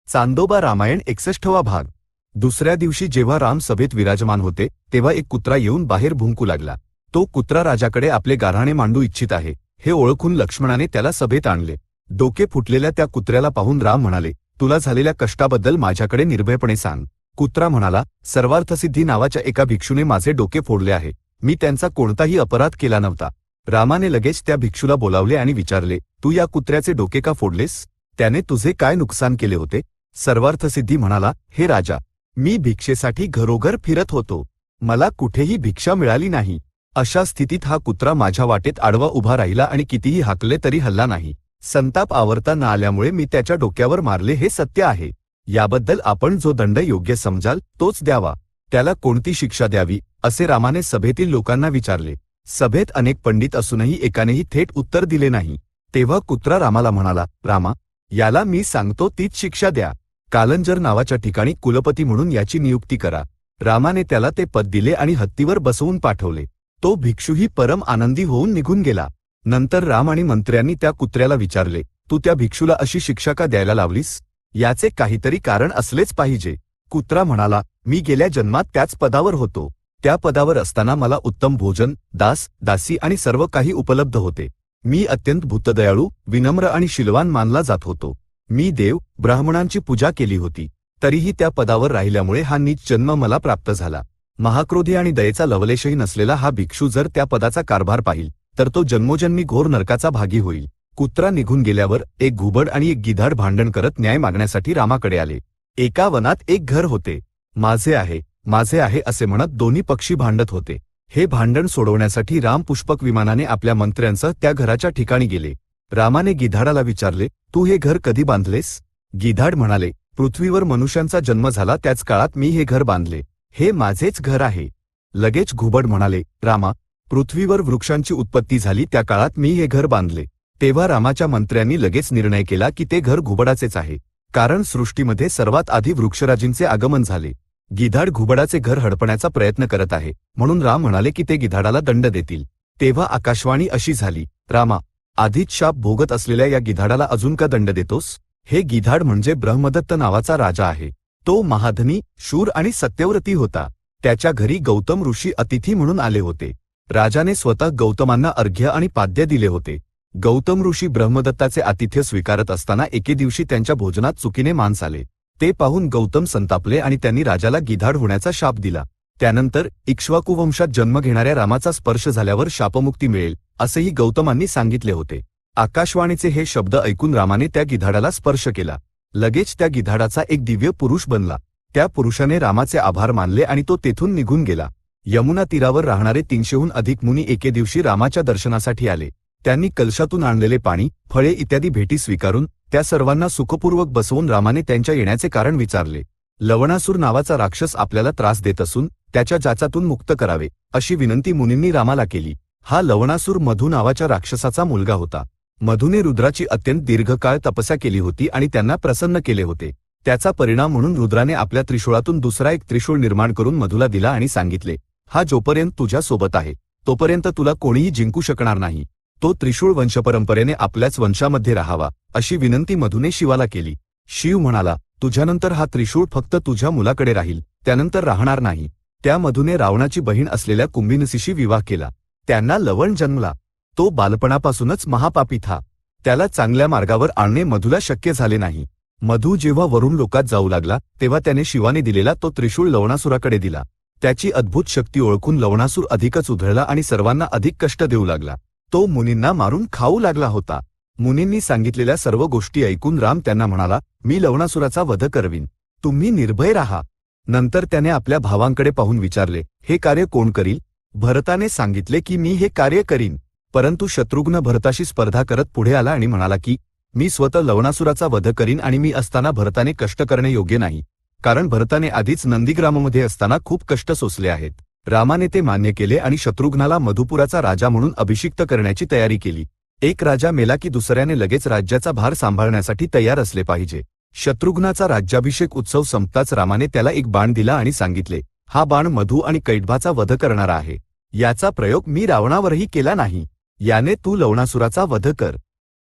चांदोबा रामायण 61वा भाग। दुसऱ्या दिवशी जेव्हा राम सभेत विराजमान होते तेव्हा एक कुत्रा येऊन बाहेर भुंकू लागला। तो कुत्रा राजाकडे आपले गाऱ्हाणे मांडू इच्छित आहे हे ओळखून लक्ष्मणाने त्याला सभेत आणले। डोके फुटलेल्या त्या कुत्र्याला पाहून राम म्हणाले, तुला झालेल्या कष्टाबद्दल माझ्याकडे निर्भयपणे सांग। कुत्रा म्हणाला, सर्वार्थसिद्धी नावाच्या एका भिक्षूने माझे डोके फोडले आहे। मी त्यांचा कोणताही अपराध केला नव्हता। रामाने लगेच त्या भिक्षूला बोलावले आणि विचारले, तू या कुत्र्याचे डोके का फोडलेस? त्याने तुझे काय नुकसान केले होते? सर्वार्थसिद्धी म्हणाला, हे राजा, मी भिक्षेसाठी घरोघर फिरत होतो। मला कुठेही भिक्षा मिळाली नाही। अशा स्थितीत हा कुत्रा माझ्या वाटेत आडवा उभा राहिला आणि कितीही हाकले तरी हलला नाही। संताप आवरता न आल्यामुळे मी त्याच्या डोक्यावर मारले हे सत्य आहे। याबद्दल आपण जो दंड योग्य समजाल तोच द्यावा। त्याला कोणती शिक्षा द्यावी असे रामाने सभेतील लोकांना विचारले। सभेत अनेक पंडित असूनही एकानेही थेट उत्तर दिले नाही। तेव्हा कुत्रा रामाला म्हणाला, रामा, याला मी सांगतो तीच शिक्षा द्या। कालंजर नावाच्या ठिकाणी कुलपती म्हणून याची नियुक्ती करा। रामाने त्याला ते पद दिले आणि हत्तीवर बसवून पाठवले। तो भिक्षूही परम आनंदी होऊन निघून गेला। नंतर राम आणि मंत्र्यांनी त्या कुत्र्याला विचारले, तू त्या भिक्षूला अशी शिक्षा का द्यायला लावलीस? याचे काहीतरी कारण असलेच पाहिजे। कुत्रा म्हणाला, मी गेल्या जन्मात त्याच पदावर होतो। त्या पदावर असताना मला उत्तम भोजन, दास, दासी आणि सर्व काही उपलब्ध होते। मी अत्यंत भूतदयाळू, विनम्र आणि शीलवान मानला जात होतो। मी देव, ब्राह्मणांची पूजा केली होती। तरीही त्या पदावर राहिल्यामुळे हा नीच जन्म मला प्राप्त झाला। महाक्रोधी आणि दयेचा लवलेशही नसलेला हा भिक्षू जर त्या पदाचा कारभार पाहिल तर तो जन्मोजन्मी घोर नरकाचा भागी होईल। कुत्रा निघून गेल्यावर एक घुबड आणि एक गिधाड भांडण करत न्याय मागण्यासाठी रामाकडे आले। एका वनात एक घर होते। माझे आहे, माझे आहे असे म्हणत दोन्ही पक्षी भांडत होते। हे भांडण सोडवण्यासाठी राम पुष्पक विमानाने आपल्या मंत्र्यांसह त्या घराच्या ठिकाणी गेले। रामाने गिधाडाला विचारले, तू हे घर कधी बांधलेस? गिधाड म्हणाले, पृथ्वीवर मनुष्यांचा जन्म झाला त्याच काळात मी हे घर बांधले। हे माझेच घर आहे। लगेच घुबड म्हणाले, रामा, पृथ्वीवर वृक्षांची उत्पत्ती झाली त्या काळात मी हे घर बांधले। तेव्हा रामाच्या मंत्र्यांनी लगेच निर्णय केला की ते घर घुबडाचेच आहे, कारण सृष्टीमध्ये सर्वात आधी वृक्षराजींचे आगमन झाले। गिधाड घुबडाचे घर हडपण्याचा प्रयत्न करत आहे, म्हणून राम म्हणाले की ते गिधाडाला दंड देतील। तेव्हा आकाशवाणी अशी झाली, रामा, आधीच शाप भोगत असलेल्या या गिधाडाला अजून का दंड देतोस? हे गिधाड म्हणजे ब्रह्मदत्त नावाचा राजा आहे। तो महाधनी, शूर आणि सत्यव्रती होता। त्याच्या घरी गौतम ऋषी अतिथी म्हणून आले होते। राजाने स्वतः गौतमांना अर्घ्य आणि पाद्य दिले होते। गौतम ऋषी ब्रह्मदत्ताचे आतिथ्य स्वीकारत असताना एके दिवशी त्यांच्या भोजनात चुकीने मांस आले। ते पाहून गौतम संतापले आणि त्यांनी राजाला गिधाड होण्याचा शाप दिला। त्यानंतर इक्ष्वाकू वंशात जन्म घेणाऱ्या रामाचा स्पर्श झाल्यावर शापमुक्ती मिळेल असेही गौतमांनी सांगितले होते। आकाशवाणीचे हे शब्द ऐकून रामाने त्या गिधाडाला स्पर्श केला। लगेच त्या गिधाडाचा एक दिव्य पुरुष बनला। त्या पुरुषाने रामाचे आभार मानले आणि तो तेथून निघून गेला। यमुना तीरावर राहणारे 300हून अधिक मुनी एके दिवशी रामाच्या दर्शनासाठी आले। त्यांनी कलशातून आणलेले पाणी, फळे इत्यादी भेटी स्वीकारून त्या सर्वांना सुखपूर्वक बसवून रामाने त्यांच्या येण्याचे कारण विचारले। लवणासूर नावाचा राक्षस आपल्याला त्रास देत असून त्याच्या जाचातून मुक्त करावे अशी विनंती मुनींनी रामाला केली। हा लवणासूर मधु नावाच्या राक्षसाचा मुलगा होता। मधुने रुद्राची अत्यंत दीर्घकाळ तपस्या केली होती आणि त्यांना प्रसन्न केले होते। त्याचा परिणाम म्हणून रुद्राने आपल्या त्रिशूळातून दुसरा एक त्रिशूळ निर्माण करून मधुला दिला आणि सांगितले, हा जोपर्यंत तुझ्या सोबत आहे तोपर्यंत तुला कोणीही जिंकू शकणार नाही। तो त्रिशूळ वंशपरंपरेने आपल्याच वंशामध्ये राहावा अशी विनंती मधुने शिवाला केली। शिव म्हणाला, तुझ्यानंतर हा त्रिशूळ फक्त तुझ्या मुलाकडे राहील, त्यानंतर राहणार नाही। त्या मधुने रावणाची बहीण असलेल्या कुंभिनसीशी विवाह केला। त्यांना लवण जन्मला। तो बालपणापासूनच महापापी था। त्याला चांगल्या मार्गावर आणणे मधुला शक्य झाले नाही। मधु जेव्हा वरुण लोकात जाऊ लागला तेव्हा त्याने शिवाने दिलेला तो त्रिशूळ लवणासुराकडे दिला। त्याची अद्भुत शक्ती ओळखून लवणासूर अधिकच उधळला आणि सर्वांना अधिक कष्ट देऊ लागला। तो मुनींना मारून खाऊ लागला होता। मुनींनी सांगितलेल्या सर्व गोष्टी ऐकून राम त्यांना म्हणाला, मी लवणासुराचा वध करवीन, तुम्ही निर्भय राहा। नंतर त्याने आपल्या भावांकडे पाहून विचारले, हे कार्य कोण करील? भरताने सांगितले की मी हे कार्य करीन। परंतु शत्रुघ्न भरताशी स्पर्धा करत पुढे आला आणि म्हणाला की मी स्वतः लवणासुराचा वध करीन आणि मी असताना भरताने कष्ट करणे योग्य नाही, कारण भरताने आधीच नंदीग्राममध्ये असताना खूप कष्ट सोसले आहेत। रामाने ते मान्य केले आणि शत्रुघ्नाला मधुपुराचा राजा म्हणून अभिषिक्त करण्याची तयारी केली। एक राजा मेला की दुसऱ्याने लगेच राज्याचा भार सांभाळण्यासाठी तयार असले पाहिजे। शत्रुघ्नाचा राज्याभिषेक उत्सव संपताच रामाने त्याला एक बाण दिला आणि सांगितले, हा बाण मधु आणि कैटभाचा वध करणारा आहे। याचा प्रयोग मी रावणावरही केला नाही। याने तू लवणासुराचा वध कर।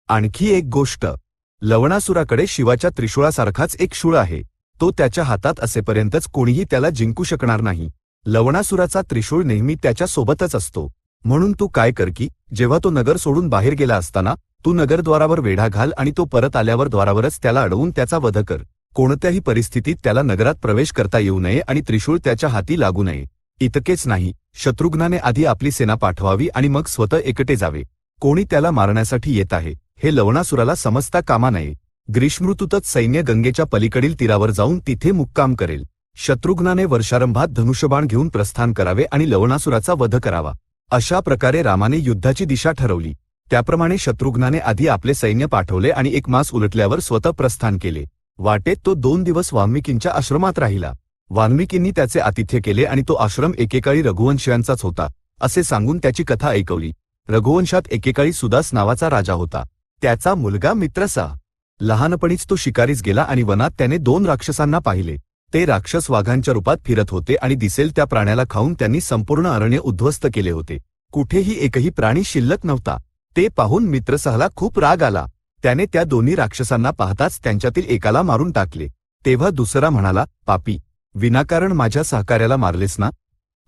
आणखी एक गोष्ट, लवणासुराकडे शिवाच्या त्रिशूळासारखाच एक शूळ आहे. तो त्याच्या हातात असेपर्यंतच कोणीही त्याला जिंकू शकणार नाही. लवणासुराचा त्रिशूळ नेहमी त्याच्या सोबतच असतो. म्हणून तू काय कर की जेव्हा तो नगर सोडून बाहेर गेला असताना तू नगरद्वारावर वेढा घाल आणि तो परत आल्यावर द्वारावरच त्याला अडवून त्याचा वध कर. कोणत्याही परिस्थितीत त्याला नगरात प्रवेश करता येऊ नये आणि त्रिशूळ त्याच्या हाती लागू नये. इतकेच नाही, शत्रुघ्नाने आधी आपली सेना पाठवावी आणि मग स्वतः एकटे जावे. कोणी त्याला मारण्यासाठी येत आहे हे लवणासुराला समजता कामा नये. ग्रीष्मऋतूतच सैन्य गंगेच्या पलीकडील तीरावर जाऊन तिथे मुक्काम करेल. शत्रुघ्नाने वर्षारंभात धनुष्यबाण घेऊन प्रस्थान करावे आणि लवणासुराचा वध करावा. अशा प्रकारे रामाने युद्धाची दिशा ठरवली. त्याप्रमाणे शत्रुघ्नाने आधी आपले सैन्य पाठवले आणि 1 मास उलटल्यावर स्वतः प्रस्थान केले. वाटेत तो 2 दिवस वाल्मिकींच्या आश्रमात राहिला. वाल्मिकींनी त्याचे आतिथ्य केले आणि तो आश्रम एकेकाळी रघुवंशीयांचाच होता असे सांगून त्याची कथा ऐकवली. रघुवंशात एकेकाळी सुदास नावाचा राजा होता. त्याचा मुलगा मित्रसा. लहानपणीच तो शिकारीस गेला आणि वनात त्याने 2 राक्षसांना पाहिले. ते राक्षस वाघांच्या रूपात फिरत होते आणि दिसेल त्या प्राण्याला खाऊन त्यांनी संपूर्ण अरण्य उद्ध्वस्त केले होते. कुठेही एकही प्राणी शिल्लक नव्हता. ते पाहून मित्रसहाला खूप राग आला. त्याने त्या दोन्ही राक्षसांना पाहताच त्यांच्यातील एकाला मारून टाकले. तेव्हा दुसरा म्हणाला, पापी, विनाकारण माझ्या सहकार्याला मारलेस ना?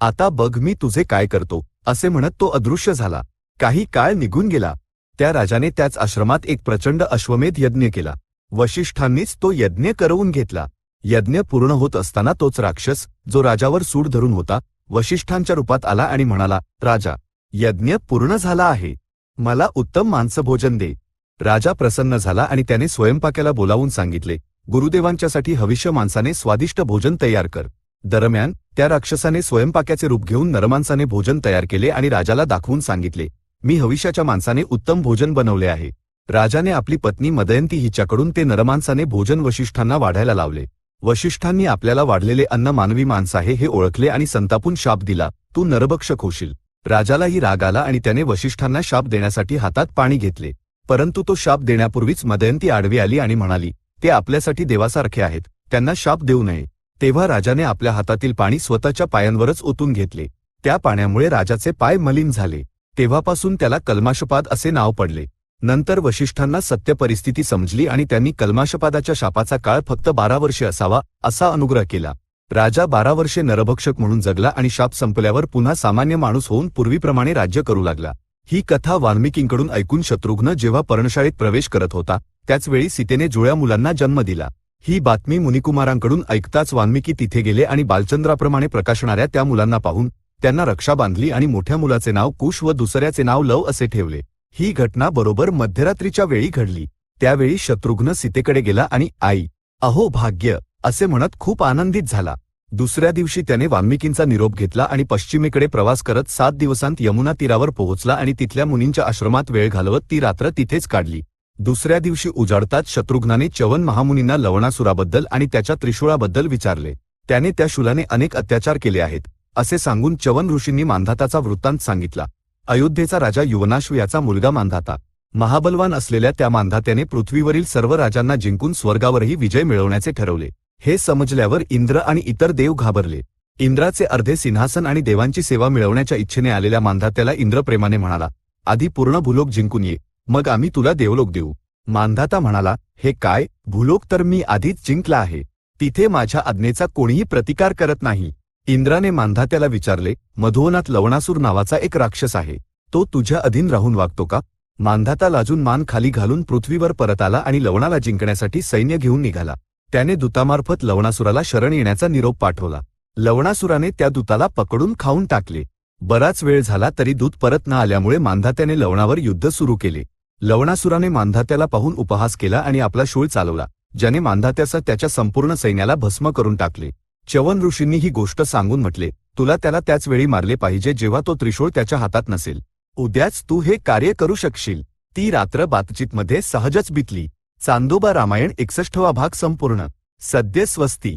आता बघ मी तुझे काय करतो. असे म्हणत तो अदृश्य झाला. काही काळ निघून गेला. त्या राजाने त्याच आश्रमात एक प्रचंड अश्वमेध यज्ञ केला. वशिष्ठांनीच तो यज्ञ करवून घेतला. यज्ञ पूर्ण होत असताना तोच राक्षस, जो राजावर सूड धरून होता, वशिष्ठांच्या रूपात आला आणि म्हणाला, राजा, यज्ञ पूर्ण झाला आहे. मला उत्तम मांसभोजन दे. राजा प्रसन्न झाला आणि त्याने स्वयंपाक्याला बोलावून सांगितले, गुरुदेवांच्यासाठी हविष्य मांसाने स्वादिष्ट भोजन तयार कर. दरम्यान त्या राक्षसाने स्वयंपाक्याचे रूप घेऊन नरमांसाने भोजन तयार केले आणि राजाला दाखवून सांगितले, मी हविष्याच्या मांसाने उत्तम भोजन बनवले आहे. राजाने आपली पत्नी मदयंती हिच्याकडून ते नरमांसाने भोजन वशिष्ठांना वाढायला लावले. वशिष्ठांनी आपल्याला वाढलेले अन्न मानवी मांस आहे हे ओळखले आणि संतापून शाप दिला, तू नरभक्षक होशील. राजालाही राग आला आणि त्याने वशिष्ठांना शाप देण्यासाठी हातात पाणी घेतले. परंतु तो शाप देण्यापूर्वीच मदयंती आडवी आली आणि म्हणाली, ते आपल्यासाठी देवासारखे आहेत, त्यांना शाप देऊ नये. तेव्हा राजाने आपल्या हातातील पाणी स्वतःच्या पायांवरच ओतून घेतले. त्या पाण्यामुळे राजाचे पाय मलिन झाले. तेव्हापासून त्याला कल्माशपाद असे नाव पडले. नंतर वशिष्ठांना सत्य परिस्थिती समजली आणि त्यांनी कल्माशपादाच्या शापाचा काळ फक्त 12 वर्षे असावा असा अनुग्रह केला. राजा 12 वर्षे नरभक्षक म्हणून जगला आणि शाप संपल्यावर पुन्हा सामान्य माणूस होऊन पूर्वीप्रमाणे राज्य करू लागला. ही कथा वाल्मिकींकडून ऐकून शत्रुघ्न जेव्हा पर्णशाळेत प्रवेश करत होता त्याचवेळी सीतेने जुळ्या मुलांना जन्म दिला. ही बातमी मुनिकुमारांकडून ऐकताच वाल्मिकी तिथे गेले आणि बालचंद्राप्रमाणे प्रकाशणाऱ्या त्या मुलांना पाहून त्यांना रक्षा बांधली आणि मोठ्या मुलाचे नाव कुश व दुसऱ्याचे नाव लव असे ठेवले. ही घटना बरोबर मध्यरात्रीच्या वेळी घडली. त्यावेळी शत्रुघ्न सीतेकडे गेला आणि आई, अहो भाग्य, असे म्हणत खूप आनंदित झाला. दुसऱ्या दिवशी त्याने वाल्मिकींचा निरोप घेतला आणि पश्चिमेकडे प्रवास करत 7 दिवसांत यमुना तीरावर पोहोचला आणि तिथल्या मुनींच्या आश्रमात वेळ घालवत ती रात्र तिथेच काढली. दुसऱ्या दिवशी उजाडताच शत्रुघ्नाने च्यवन महामुनींना लवणासुराबद्दल आणि त्याच्या त्रिशूळाबद्दल विचारले. त्याने त्या शूलाने अनेक अत्याचार केले आहेत असे सांगून च्यवन ऋषींनी मांधाताचा वृत्तांत सांगितला. अयोध्येचा राजा युवनाश्व याचा मुलगा मांधाता. महाबलवान असलेल्या त्या मांधात्याने पृथ्वीवरील सर्व राजांना जिंकून स्वर्गावरही विजय मिळवण्याचे ठरवले. हे समजल्यावर इंद्र आणि इतर देव घाबरले. इंद्राचे अर्धे सिंहासन आणि देवांची सेवा मिळवण्याच्या इच्छेने आलेल्या मांधात्याला इंद्र प्रेमाने म्हणाला, आधी पूर्ण भूलोक जिंकून ये, मग आम्ही तुला देवलोक देऊ. मांधाता म्हणाला, हे काय, भूलोक तर मी आधीच जिंकला आहे. तिथे माझ्या आज्ञेचा कोणीही प्रतिकार करत नाही. इंद्राने मांधात्याला विचारले, मधुवनात लवणासूर नावाचा एक राक्षस आहे, तो तुझ्या अधीन राहून वागतो का? मांधाता लाजून मान खाली घालून पृथ्वीवर परत आला आणि लवणाला जिंकण्यासाठी सैन्य घेऊन निघाला. त्याने दूतामार्फत लवणासुराला शरण येण्याचा निरोप पाठवला. लवणासुराने त्या दूताला पकडून खाऊन टाकले. बराच वेळ झाला तरी दूत परत न आल्यामुळे मांधात्याने लवणावर युद्ध सुरू केले. लवणासुराने मांधात्याला पाहून उपहास केला आणि आपला शूळ चालवला, ज्याने मांधात्यासह त्याच्या संपूर्ण सैन्याला भस्म करून टाकले. च्यवन ऋषींनी ही गोष्ट सांगून म्हटले, तुला त्याला त्याच वेळी मारले पाहिजे जेव्हा तो त्रिशूळ त्याच्या हातात नसेल. उद्याच तू हे कार्य करू शकशील. ती रात्र बातचीतमध्ये सहजच बितली. चांदोबा रामायण 61वा भाग संपूर्ण. सद्य स्वस्ती.